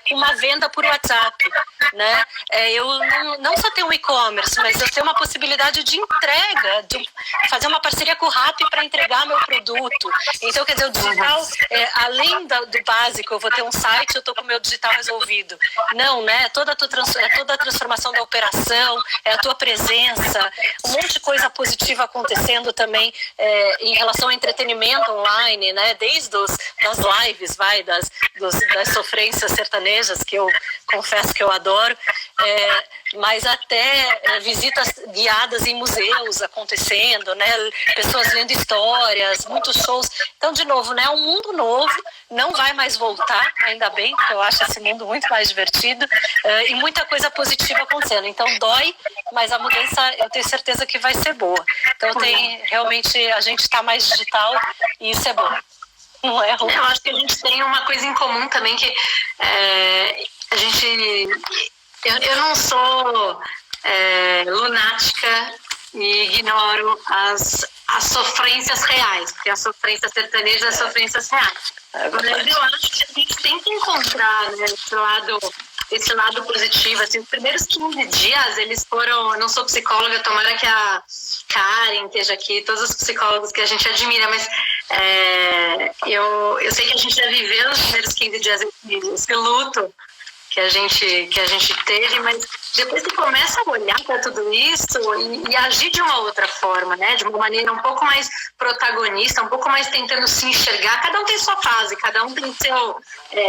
com uma venda por WhatsApp, né? Eu não só ter um e-commerce, mas eu ter uma possibilidade de entrega, de fazer uma parceria com o Rappi para entregar meu produto. Então, quer dizer, o digital, além do básico, eu vou ter um site, eu estou com o meu digital resolvido. Não, né? Toda a transformação da operação, a tua presença, um monte de coisa positiva acontecendo também em relação ao entretenimento online, né? Desde das lives, das sofrências sertanejas, que eu confesso que eu adoro, mas até visitas guiadas em museus acontecendo, né? Pessoas vendo histórias, muitos shows. Então, de novo, né? Um mundo novo, não vai mais voltar, ainda bem, porque eu acho esse mundo muito mais divertido, e muita coisa positiva acontecendo. Então, dói, mas a mudança eu tenho certeza que vai ser boa. Então, realmente, a gente está mais digital e isso é bom. Não é ruim. Eu acho que a gente tem uma coisa em comum também, que a gente... Eu não sou lunática e ignoro as sofrências reais, porque a sofrência sertaneja é sofrências reais. Mas eu acho que a gente tem que encontrar, né, esse lado positivo. Assim, os primeiros 15 dias, eles foram... Eu não sou psicóloga, tomara que a Karen esteja aqui, todos os psicólogos que a gente admira, mas eu sei que a gente já viveu os primeiros 15 dias esse luto que a gente teve, mas depois você começa a olhar para tudo isso e agir de uma outra forma, né? De uma maneira um pouco mais protagonista, um pouco mais tentando se enxergar. Cada um tem sua fase, cada um tem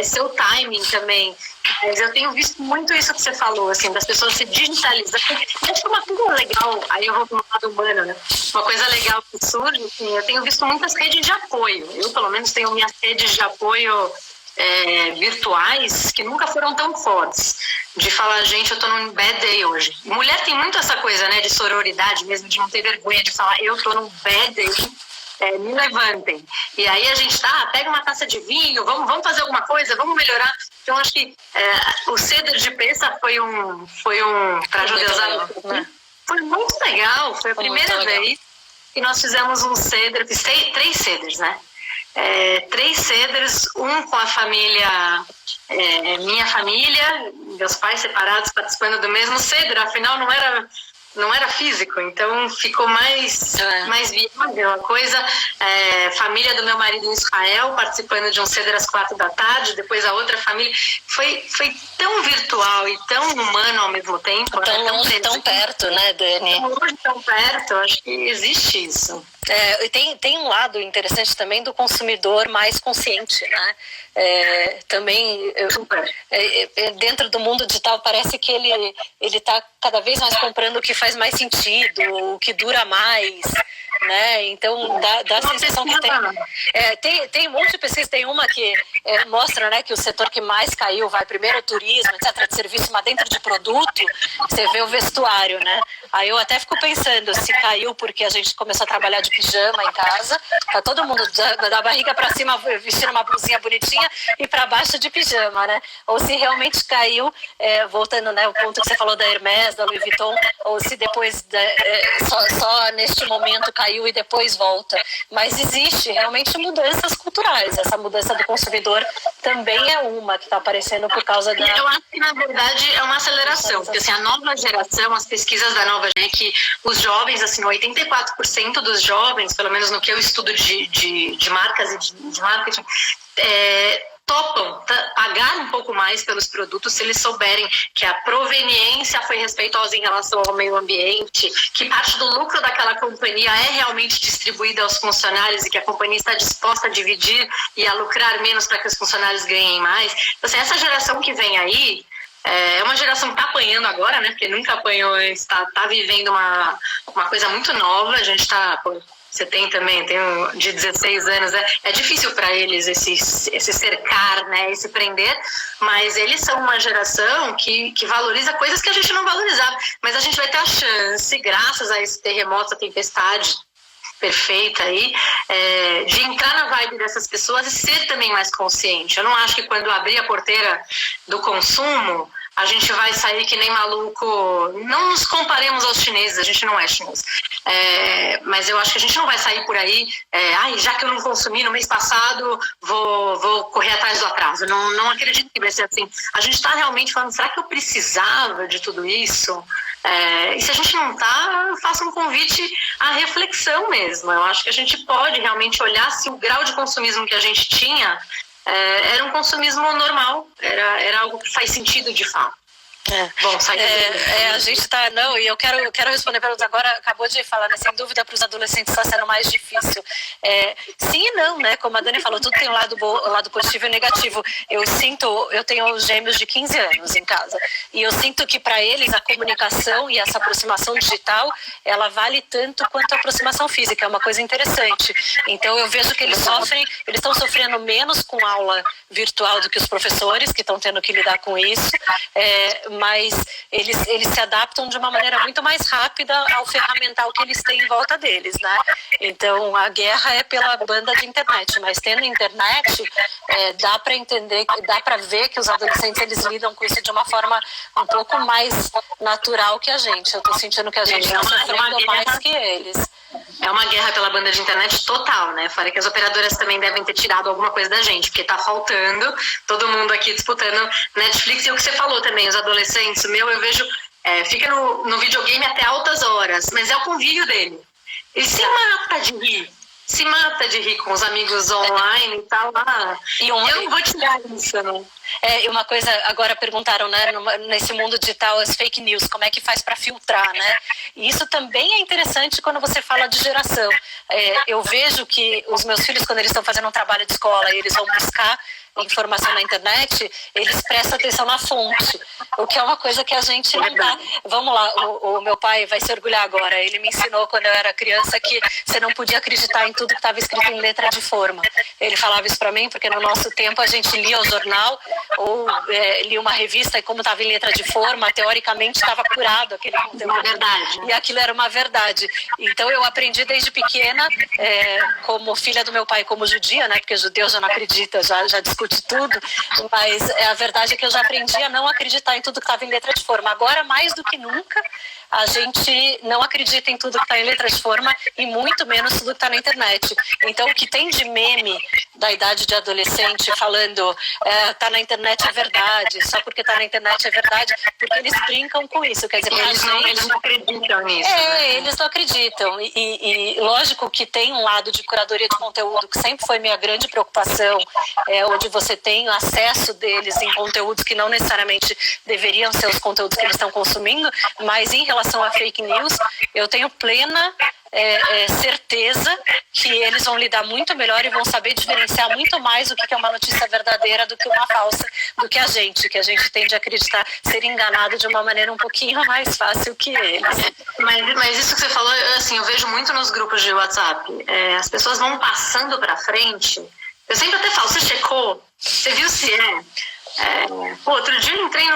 seu timing também. Mas eu tenho visto muito isso que você falou, assim, das pessoas se digitalizando. E acho que uma coisa legal, aí eu vou para o lado humano, né? Uma coisa legal que surge, assim, eu tenho visto muitas redes de apoio. Eu, pelo menos, tenho minhas redes de apoio virtuais que nunca foram tão fortes, de falar, gente, eu tô num bad day hoje. Mulher tem muito essa coisa, né, de sororidade mesmo, de não ter vergonha de falar, eu tô num bad day, me levantem. E aí a gente pega uma taça de vinho, vamos fazer alguma coisa, vamos melhorar. Então acho que o ceder de Pêssar foi um para judaizar, né? Foi muito legal, foi a primeira vez que nós fizemos um ceder, fiz 3 ceders, né? 3 ceders, um com a família, minha família, meus pais separados participando do mesmo ceder, afinal não era físico, então ficou mais viável a coisa. Família do meu marido em Israel participando de um ceder às 4 da tarde, depois a outra família. Foi tão virtual e tão humano ao mesmo tempo. Tão longe, tão perto, né, Dani? Tão longe, tão perto, acho que existe isso. E tem um lado interessante também do consumidor mais consciente, né? Também dentro do mundo digital parece que ele está cada vez mais comprando o que faz mais sentido, o que dura mais, né? Então dá a sensação que tem um monte de pesquisa, tem uma que mostra, né, que o setor que mais caiu vai primeiro o turismo, etc, de serviço, mas dentro de produto você vê o vestuário, né? Aí eu até fico pensando se caiu porque a gente começou a trabalhar de pijama em casa, tá todo mundo da barriga para cima vestindo uma blusinha bonitinha e para baixo de pijama, né? Ou se realmente caiu, voltando, né, o ponto que você falou da Hermès, da Louis Vuitton, ou se depois só neste momento caiu e depois volta. Mas existe realmente mudanças culturais. Essa mudança do consumidor também é uma que está aparecendo por causa da... Eu acho que, na verdade, é uma aceleração. Porque, assim, a nova geração, as pesquisas da nova geração, que os jovens, assim, 84% dos jovens, pelo menos no que eu estudo de marcas e de marketing, topam pagar um pouco mais pelos produtos se eles souberem que a proveniência foi respeitosa em relação ao meio ambiente, que parte do lucro daquela companhia é realmente distribuída aos funcionários e que a companhia está disposta a dividir e a lucrar menos para que os funcionários ganhem mais. Então, assim, essa geração que vem aí, É uma geração que está apanhando agora, né? Porque nunca apanhou, está vivendo uma coisa muito nova. A gente está... Você tem também, tem um de 16 anos, né? É difícil para eles esse cercar, né? Esse prender, mas eles são uma geração que valoriza coisas que a gente não valorizava. Mas a gente vai ter a chance, graças a esse terremoto, a tempestade perfeita aí, de entrar na vibe dessas pessoas e ser também mais consciente. Eu não acho que quando abrir a porteira do consumo, a gente vai sair que nem maluco. Não nos comparemos aos chineses, a gente não é chinês. Mas eu acho que a gente não vai sair por aí, já que eu não consumi no mês passado, vou correr atrás do atraso. Não acredito que vai ser assim. A gente está realmente falando, será que eu precisava de tudo isso? E se a gente não está, faça um convite à reflexão mesmo. Eu acho que a gente pode realmente olhar se o grau de consumismo que a gente tinha era um consumismo normal, era algo que faz sentido de fato. Bom, a gente tá... Não, e eu quero responder perguntas agora. Acabou de falar, né? Sem dúvida, para os adolescentes está sendo mais difícil. Sim e não, né? Como a Dani falou, tudo tem um lado positivo e negativo. Eu tenho gêmeos de 15 anos em casa. E eu sinto que para eles a comunicação e essa aproximação digital, ela vale tanto quanto a aproximação física. É uma coisa interessante. Então eu vejo que eles estão sofrendo menos com aula virtual do que os professores, que estão tendo que lidar com isso. Mas eles se adaptam de uma maneira muito mais rápida ao ferramental que eles têm em volta deles, né? Então, a guerra é pela banda de internet, mas tendo internet, dá para entender, dá para ver que os adolescentes, eles lidam com isso de uma forma um pouco mais natural que a gente. Eu tô sentindo que a gente está sofrendo mais que eles. É uma guerra pela banda de internet total, né? Fora que as operadoras também devem ter tirado alguma coisa da gente, porque tá faltando, todo mundo aqui disputando Netflix. E o que você falou também, os adolescentes, eu vejo, fica no videogame até altas horas, mas é o convívio dele. Ele se mata de rir com os amigos online e tal. Eu não vou tirar isso, não. E uma coisa, agora perguntaram, né, nesse mundo digital, as fake news, como é que faz para filtrar, né? E isso também é interessante quando você fala de geração. Eu vejo que os meus filhos, quando eles estão fazendo um trabalho de escola e eles vão buscar informação na internet, eles prestam atenção na fonte, o que é uma coisa que a gente não dá. Vamos lá, o meu pai vai se orgulhar agora, ele me ensinou quando eu era criança que você não podia acreditar em tudo que estava escrito em letra de forma. Ele falava isso para mim porque no nosso tempo a gente lia o jornal ou lia uma revista e como estava em letra de forma, teoricamente estava curado aquele conteúdo. Uma verdade. E aquilo era uma verdade. Então eu aprendi desde pequena, como filha do meu pai, como judia, né? Porque judeu já não acredita, já discute tudo, mas a verdade é que eu já aprendi a não acreditar em tudo que estava em letra de forma. Agora, mais do que nunca, a gente não acredita em tudo que está em letra de forma e muito menos tudo que está na internet. Então, o que tem de meme da idade de adolescente falando tá na internet é verdade, só porque tá na internet é verdade, porque eles brincam com isso. Quer dizer, eles não acreditam nisso. Eles não acreditam. E lógico que tem um lado de curadoria de conteúdo que sempre foi minha grande preocupação, onde você tem acesso deles em conteúdos que não necessariamente deveriam ser os conteúdos que eles estão consumindo, mas em relação a fake news, eu tenho plena certeza que eles vão lidar muito melhor e vão saber diferenciar muito mais o que é uma notícia verdadeira do que uma falsa, do que a gente tende a acreditar, ser enganado de uma maneira um pouquinho mais fácil que eles. Mas isso que você falou, assim, eu vejo muito nos grupos de WhatsApp, as pessoas vão passando pra frente. Eu sempre até falo, você checou? Você viu se outro dia eu entrei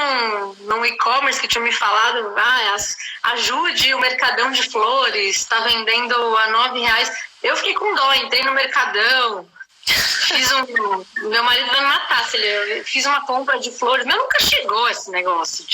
num e-commerce que tinha me falado, ajude o Mercadão de Flores, está vendendo a R$9. Eu fiquei com dó, entrei no Mercadão, meu marido vai me matar se eu fiz uma compra de flores, mas nunca chegou esse negócio,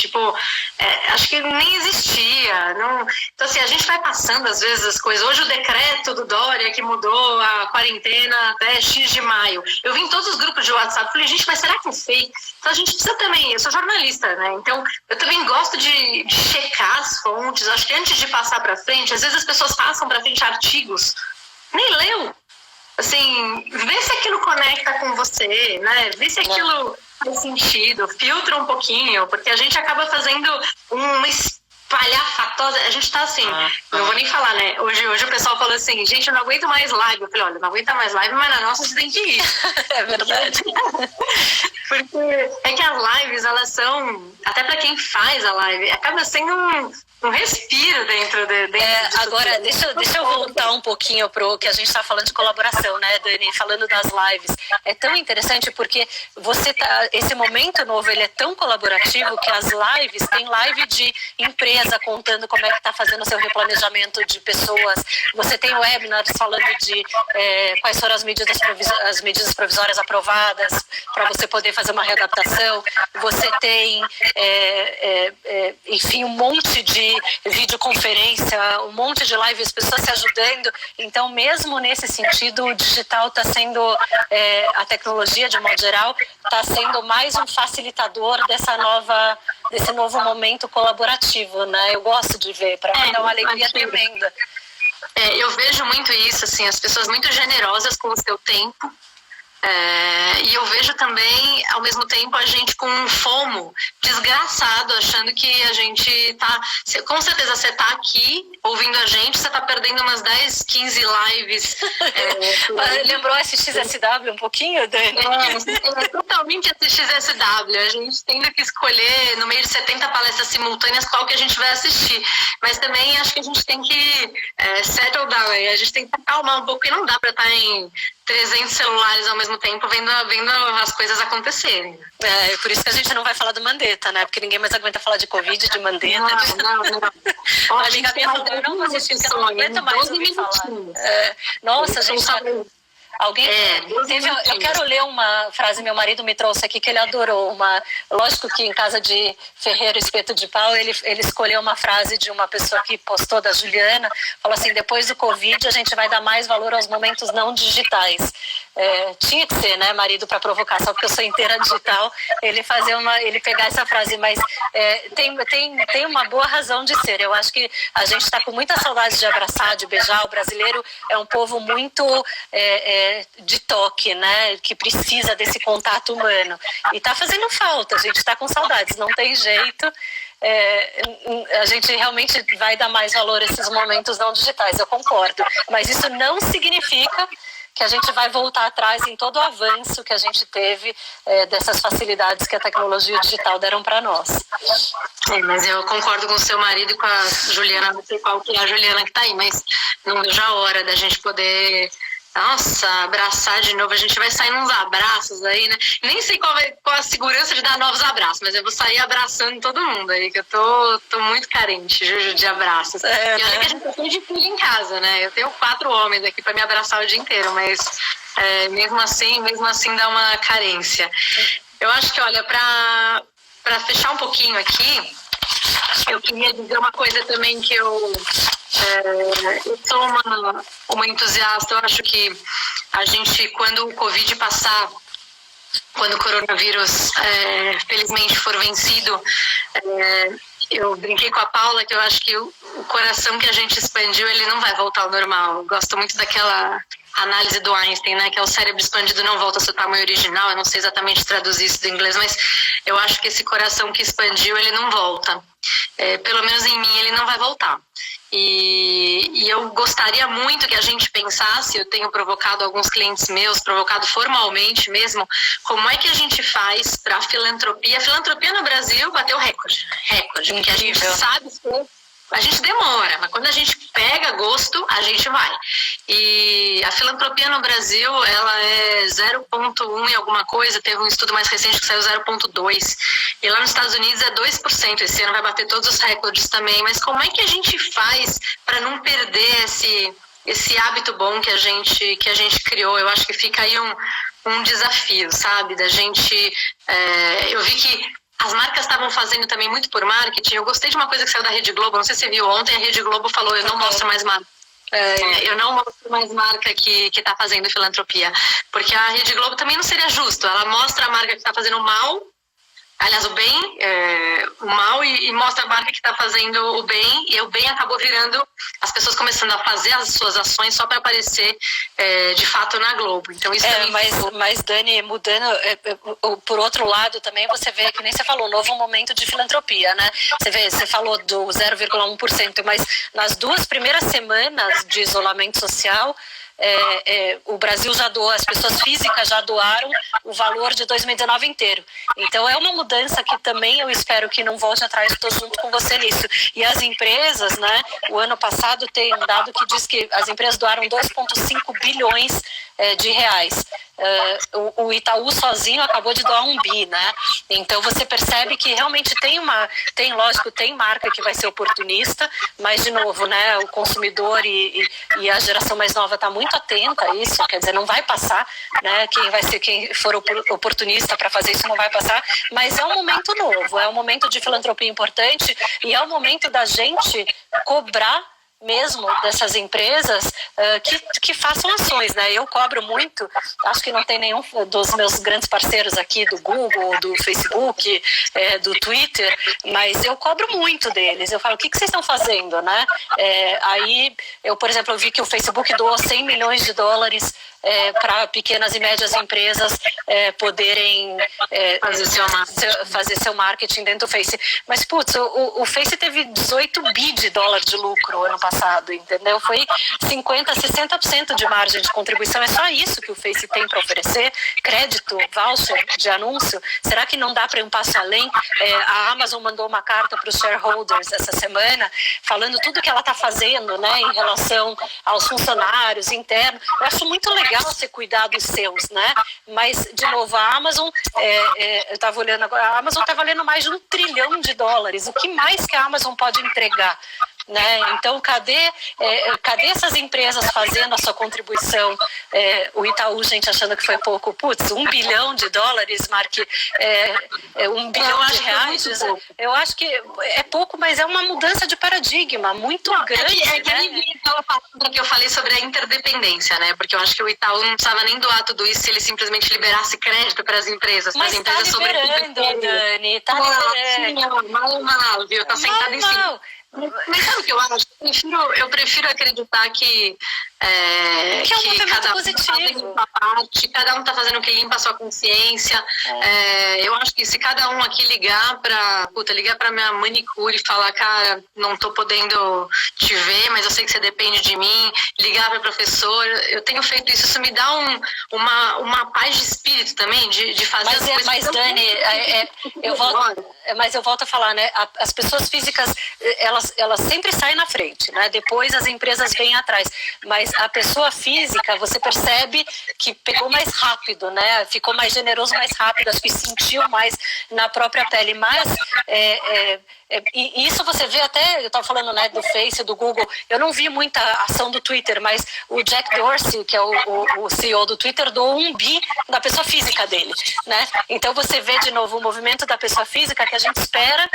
acho que nem existia, não. Então assim, a gente vai passando às vezes as coisas. Hoje o decreto do Dória que mudou a quarentena até X de maio, eu vi em todos os grupos de WhatsApp, falei, gente, mas será que é fake? Então a gente precisa também, eu sou jornalista, né, então eu também gosto de checar as fontes. Acho que antes de passar para frente, às vezes as pessoas passam para frente artigos, nem leu. Assim, vê se aquilo conecta com você, né? Vê se aquilo faz sentido, filtra um pouquinho, porque a gente acaba fazendo espalhafatosa. A gente tá assim, não vou nem falar, né? Hoje o pessoal falou assim, gente, eu não aguento mais live. Eu falei, olha, não aguenta mais live, mas na nossa você tem que ir. É verdade. Porque é que as lives, elas são, até para quem faz a live, acaba sendo um respiro dentro agora, deixa eu voltar um pouquinho pro que a gente está falando de colaboração, né, Dani? Falando das lives. É tão interessante porque esse momento novo, ele é tão colaborativo que as lives, tem live de empresa contando como é que está fazendo o seu replanejamento de pessoas. Você tem webinars falando de quais foram as medidas provisórias aprovadas para você poder fazer uma readaptação. Você tem, enfim, um monte de videoconferência, um monte de lives, pessoas se ajudando. Então, mesmo nesse sentido, o digital está sendo, a tecnologia, de modo geral, está sendo mais um facilitador desse novo momento colaborativo, né? Eu gosto de ver, para mim dá uma alegria tremenda. Eu vejo muito isso, assim, as pessoas muito generosas com o seu tempo. E eu vejo também, ao mesmo tempo, a gente com um FOMO desgraçado, achando que a gente tá... Com certeza você tá aqui ouvindo a gente, você tá perdendo umas 10, 15 lives. Lembrou SXSW um pouquinho, Dani? Totalmente SXSW. A gente tendo que escolher, no meio de 70 palestras simultâneas, qual que a gente vai assistir. Mas também acho que a gente tem que settle down, a gente tem que acalmar um pouco, porque não dá pra estar em 300 celulares ao mesmo tempo vendo as coisas acontecerem. Por isso que a gente não vai falar do Mandetta, né? Porque ninguém mais aguenta falar de Covid, de Mandetta. Não. A amiga minha falou, eu não vou assistir, porque eu não aguento mais ouvir falar. Nossa, gente... Alguém eu quero ler uma frase, meu marido me trouxe aqui, que ele adorou. Lógico que em casa de Ferreiro Espeto de Pau, ele escolheu uma frase de uma pessoa que postou, da Juliana, falou assim: depois do Covid a gente vai dar mais valor aos momentos não digitais. Tinha que ser, né, marido, para provocar, só porque eu sou inteira digital, ele pegar essa frase, mas tem uma boa razão de ser. Eu acho que a gente está com muita saudade de abraçar, de beijar. O brasileiro é um povo muito de toque, né, que precisa desse contato humano, e está fazendo falta, a gente está com saudades, não tem jeito. A gente realmente vai dar mais valor a esses momentos não digitais, eu concordo, mas isso não significa que a gente vai voltar atrás em todo o avanço que a gente teve dessas facilidades que a tecnologia e o digital deram para nós. Mas eu concordo com o seu marido e com a Juliana, não sei qual que é a Juliana que está aí, mas não vejo a hora da gente poder... Nossa, abraçar de novo, a gente vai sair uns abraços aí, né? Nem sei qual a segurança de dar novos abraços, mas eu vou sair abraçando todo mundo aí, que eu tô muito carente, Juju, de abraços. E olha que a gente tá cheio de filho em casa, né? Eu tenho 4 homens aqui para me abraçar o dia inteiro, mas mesmo assim dá uma carência. Eu acho que, olha, para fechar um pouquinho aqui, eu queria dizer uma coisa também que eu sou uma entusiasta. Eu acho que a gente, quando o Covid passar, quando o coronavírus felizmente for vencido, eu brinquei com a Paula que eu acho que o coração que a gente expandiu, ele não vai voltar ao normal. Eu gosto muito daquela análise do Einstein, né, que é o cérebro expandido não volta ao seu tamanho original. Eu não sei exatamente traduzir isso do inglês, mas eu acho que esse coração que expandiu, ele não volta. Pelo menos em mim, ele não vai voltar. E eu gostaria muito que a gente pensasse, eu tenho provocado alguns clientes meus, provocado formalmente mesmo, como é que a gente faz para a filantropia. A filantropia no Brasil bateu recorde, porque a gente sabe que a gente demora, mas quando a gente pega gosto, a gente vai. E a filantropia no Brasil, ela é 0,1 e alguma coisa. Teve um estudo mais recente que saiu 0,2. E lá nos Estados Unidos é 2%. Esse ano vai bater todos os recordes também. Mas como é que a gente faz para não perder esse hábito bom que a gente criou? Eu acho que fica aí um desafio, sabe? Da gente... eu vi que as marcas estavam fazendo também muito por marketing. Eu gostei de uma coisa que saiu da Rede Globo, não sei se você viu ontem, a Rede Globo falou: eu não mostro mais marca. Eu não mostro mais marca que está fazendo filantropia. Porque a Rede Globo também não seria justo. Ela mostra a marca que está fazendo mal aliás, o bem, o mal, e mostra a marca que está fazendo o bem, e o bem acabou virando as pessoas começando a fazer as suas ações só para aparecer de fato na Globo. Então isso também mas Dani, mudando, por outro lado também você vê, que nem você falou, novo momento de filantropia, né? Você falou do 0,1%, mas nas 2 primeiras semanas de isolamento social, o Brasil já doou, as pessoas físicas já doaram o valor de 2019 inteiro. Então é uma mudança que também eu espero que não volte atrás, estou junto com você nisso. E as empresas, né, o ano passado tem um dado que diz que as empresas doaram 2,5 bilhões de reais. O Itaú sozinho acabou de doar 1 bi, né? Então você percebe que realmente tem marca que vai ser oportunista, mas de novo, né, o consumidor e a geração mais nova está muito atenta a isso, quer dizer, não vai passar, né? Quem for oportunista para fazer isso não vai passar, mas é um momento novo, é um momento de filantropia importante e é o momento da gente cobrar mesmo dessas empresas que façam ações, né? Eu cobro muito, acho que não tem nenhum dos meus grandes parceiros aqui, do Google, do Facebook, do Twitter, mas eu cobro muito deles. Eu falo, o que vocês estão fazendo, né? Aí, por exemplo, eu vi que o Facebook doou 100 milhões de dólares para pequenas e médias empresas poderem fazer seu marketing dentro do Face. Mas, putz, o Face teve 18 bi de dólar de lucro ano passado, entendeu? Foi 50%, 60% de margem de contribuição. É só isso que o Face tem para oferecer? Crédito, voucher de anúncio? Será que não dá para ir um passo além? A Amazon mandou uma carta para os shareholders essa semana, falando tudo que ela está fazendo, né, em relação aos funcionários internos. Eu acho muito legal você cuidar dos seus, né? Mas, de novo, a Amazon, eu estava olhando agora, a Amazon está valendo mais de $1 trilhão. O que mais que a Amazon pode entregar? Né? Então, cadê essas empresas fazendo a sua contribuição? O Itaú, gente, achando que foi pouco. Putz, $1 bilhão, Mark, $1 bilhão de reais. Eu acho que é pouco, mas é uma mudança de paradigma muito grande. Que eu falei sobre a interdependência, né? Porque eu acho que o Itaú não precisava nem doar tudo isso se ele simplesmente liberasse crédito para as empresas. Mas está liberando, Dani, está liberando. Mal, viu? Tá sentado em cima. Mas sabe o que eu acho? Eu prefiro acreditar que é um movimento cada positivo. Cada um tá fazendo o que limpa a sua consciência. Eu acho que se cada um aqui ligar pra minha manicure e falar, cara, não tô podendo te ver, mas eu sei que você depende de mim, ligar pra professor, eu tenho feito isso me dá uma paz de espírito também, de fazer as coisas. Mas Dani, eu volto a falar, né? As pessoas físicas, elas sempre saem na frente, né? Depois as empresas vêm atrás, mas a pessoa física, você percebe que pegou mais rápido, né? Ficou mais generoso mais rápido, acho que sentiu mais na própria pele. Mas e isso você vê até, eu estava falando, né, do Face, do Google, eu não vi muita ação do Twitter, mas o Jack Dorsey, que é o CEO do Twitter, doou 1 bi da pessoa física dele, né? Então você vê de novo o movimento da pessoa física, que a gente espera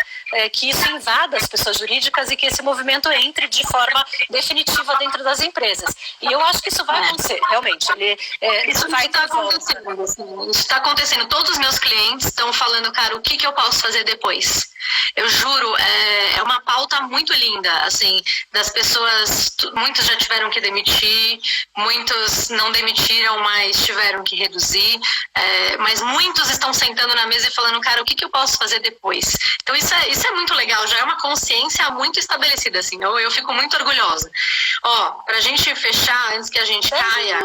que isso invada as pessoas jurídicas e que esse movimento entre de forma definitiva dentro das empresas. E eu acho que isso vai acontecer, realmente. Isso vai estar acontecendo. Isso está acontecendo. Todos os meus clientes estão falando, cara, o que eu posso fazer depois? Eu juro, é uma pauta muito linda, assim, das pessoas, muitos já tiveram que demitir, muitos não demitiram, mas tiveram que reduzir, mas muitos estão sentando na mesa e falando, cara, o que eu posso fazer depois? Então isso é muito legal, já é uma consciência muito estabelecida, assim, eu fico muito orgulhosa. Pra gente fechar, antes que a gente caia,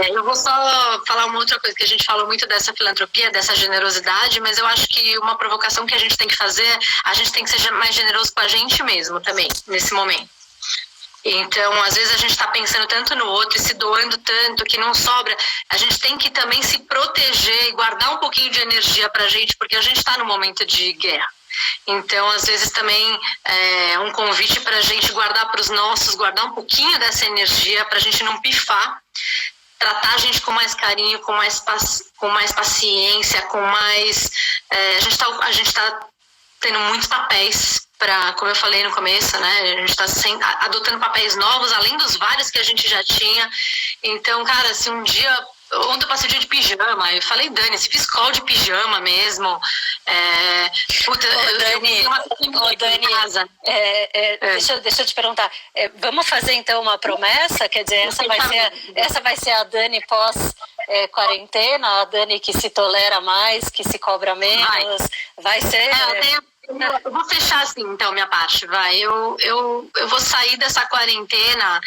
eu vou só falar uma outra coisa, que a gente falou muito dessa filantropia, dessa generosidade, mas eu acho que uma provocação que a gente tem que fazer, a gente tem que ser mais generoso com a gente mesmo também, nesse momento. Então, às vezes a gente está pensando tanto no outro e se doando tanto que não sobra. A gente tem que também se proteger e guardar um pouquinho de energia pra gente, porque a gente está num momento de guerra. Então, às vezes também é um convite para a gente guardar para os nossos, guardar um pouquinho dessa energia para a gente não pifar, tratar a gente com mais carinho, com mais paciência, com mais... A gente tá tendo muitos papéis como eu falei no começo, né? A gente está adotando papéis novos, além dos vários que a gente já tinha. Então, cara, se um dia Ontem eu passei o dia de pijama. Eu falei, Dani, se fiz call de pijama mesmo. Dani, deixa eu te perguntar. Vamos fazer então uma promessa? Quer dizer, essa vai ser a Dani pós quarentena, a Dani que se tolera mais, que se cobra menos. Vai ser. Eu vou fechar assim, então, minha parte, vai. Eu vou sair dessa quarentena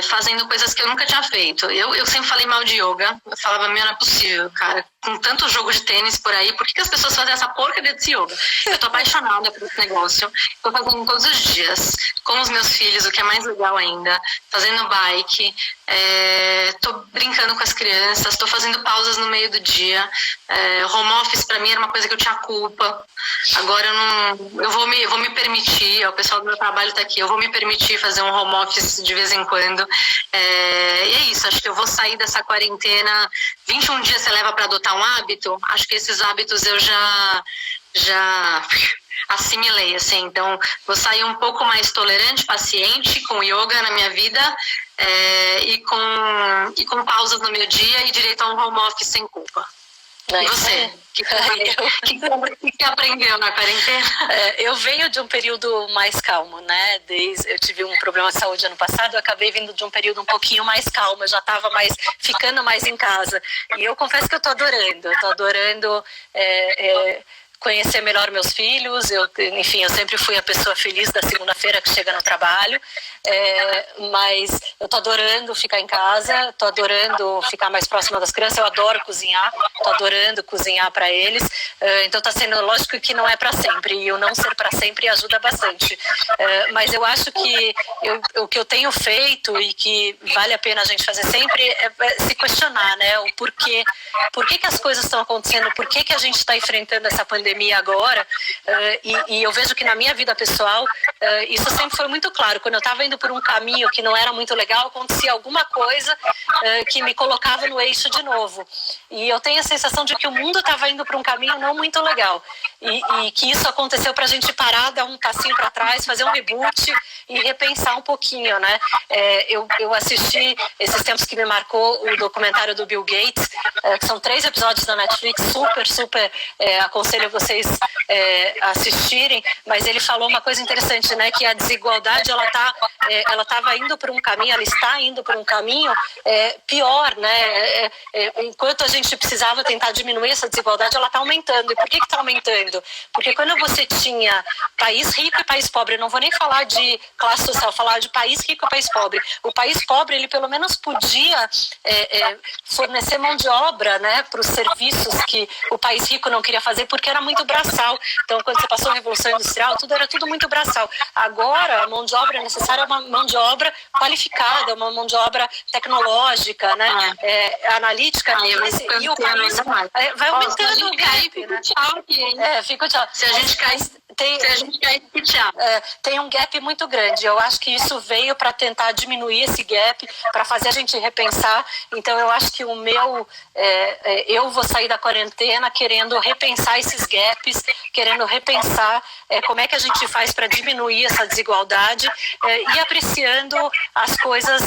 fazendo coisas que eu nunca tinha feito. Eu sempre falei mal de yoga. Eu falava, meu, não é possível, cara. Com tanto jogo de tênis por aí, por que as pessoas fazem essa porcaria desse yoga? Eu tô apaixonada por esse negócio. Tô fazendo todos os dias, com os meus filhos, o que é mais legal ainda. Fazendo bike, tô brincando com as crianças, tô fazendo pausas no meio do dia. Home office pra mim era uma coisa que eu tinha culpa. Agora eu vou me permitir, o pessoal do meu trabalho tá aqui, eu vou me permitir fazer um home office de vez em quando. E é isso, acho que eu vou sair dessa quarentena. 21 dias você leva para adotar um hábito? Acho que esses hábitos eu já assimilei, assim. Então, vou sair um pouco mais tolerante, paciente com yoga na minha vida e com pausas no meu dia e direito a um home office sem culpa. E você? O que aprendeu na quarentena? Eu venho de um período mais calmo, né? Eu tive um problema de saúde ano passado, eu acabei vindo de um período um pouquinho mais calmo, eu já estava ficando mais em casa. E eu confesso que eu tô adorando conhecer melhor meus filhos. Eu sempre fui a pessoa feliz da segunda-feira que chega no trabalho, mas eu tô adorando ficar em casa, tô adorando ficar mais próxima das crianças, eu adoro cozinhar, tô adorando cozinhar para eles, então tá sendo, lógico que não é para sempre, e o não ser para sempre ajuda bastante, mas eu acho que o que eu tenho feito e que vale a pena a gente fazer sempre é se questionar, né, o porquê que as coisas estão acontecendo, por que a gente está enfrentando essa pandemia agora, e eu vejo que na minha vida pessoal isso sempre foi muito claro. Quando eu estava indo por um caminho que não era muito legal, acontecia alguma coisa que me colocava no eixo de novo, e eu tenho a sensação de que o mundo estava indo para um caminho não muito legal, e que isso aconteceu para a gente parar, dar um passinho para trás, fazer um reboot e repensar um pouquinho, né? Eu assisti esses tempos que me marcou o documentário do Bill Gates, que são 3 episódios da Netflix, super aconselho vocês assistirem, mas ele falou uma coisa interessante, né, que a desigualdade ela estava indo por um caminho, ela está indo por um caminho pior, né? Enquanto a gente precisava tentar diminuir essa desigualdade, ela está aumentando. E por que está aumentando? Porque quando você tinha país rico e país pobre, eu não vou nem falar de classe social, falar de país rico e país pobre. O país pobre, ele pelo menos podia fornecer mão de obra, né, para os serviços que o país rico não queria fazer, porque era muito braçal. Então, quando você passou a Revolução Industrial, era tudo muito braçal. Agora, a mão de obra necessária é uma mão de obra qualificada, uma mão de obra tecnológica, né, analítica, e o país vai aumentando o gap, né? Fica tchau. Se a gente cair, tem um gap muito grande. Eu acho que isso veio para tentar diminuir esse gap, para fazer a gente repensar. Então, eu acho que eu vou sair da quarentena querendo repensar esses gaps, querendo repensar como é que a gente faz para diminuir essa desigualdade e apreciando as coisas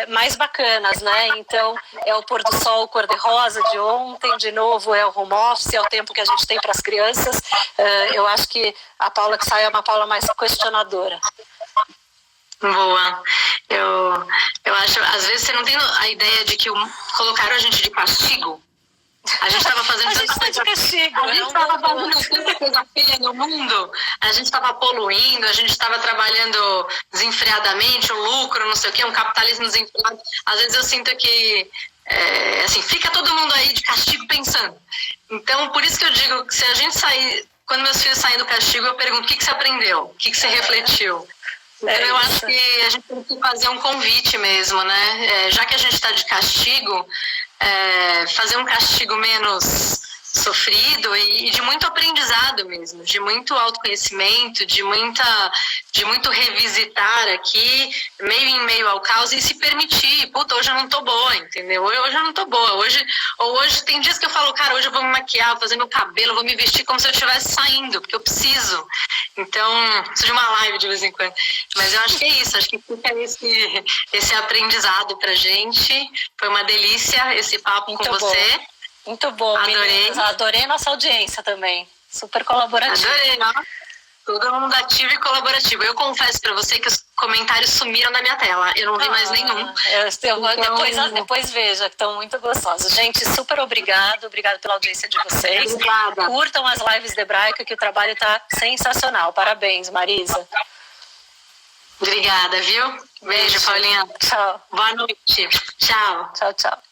mais bacanas, né? Então, é o pôr do sol cor-de-rosa de ontem, de novo é o home office, é o tempo que a gente tem para as crianças. Eu acho que a Paula que sai é uma Paula mais questionadora. Boa. Eu acho, às vezes você não tem a ideia de que colocaram a gente de castigo. A gente estava fazendo tanta coisa, castigo, a gente estava fazendo tanta coisa feia no mundo, a gente estava poluindo, a gente estava trabalhando desenfreadamente, o lucro, não sei o quê, um capitalismo desenfreado. Às vezes eu sinto que assim, fica todo mundo aí de castigo pensando. Então, por isso que eu digo que se a gente sair, quando meus filhos saem do castigo, eu pergunto: o que você aprendeu? O que você refletiu? Então, eu acho que a gente tem que fazer um convite mesmo, né? Já que a gente está de castigo, fazer um castigo menos sofrido e de muito aprendizado mesmo, de muito autoconhecimento, de muito revisitar aqui, meio em meio ao caos e se permitir, puta, hoje eu não tô boa, entendeu? Hoje eu não tô boa, hoje tem dias que eu falo, cara, hoje eu vou me maquiar, vou fazer meu cabelo, vou me vestir como se eu estivesse saindo, porque eu preciso. Então, preciso de uma live de vez em quando. Mas eu acho que é isso, acho que fica esse aprendizado pra gente. Foi uma delícia esse papo muito com você. Muito bom, adorei. Meninas. Adorei nossa audiência também. Super colaborativa. Adorei, ó. Todo mundo ativo e colaborativo. Eu confesso pra você que os comentários sumiram da minha tela. Eu não vi mais nenhum. Depois veja, que estão muito gostosos. Gente, super obrigado pela audiência de vocês. Obrigada. Curtam as lives de Hebraica, que o trabalho tá sensacional. Parabéns, Marisa. Obrigada, viu? Beijo, Paulinha. Tchau. Boa noite. Tchau. Tchau, tchau.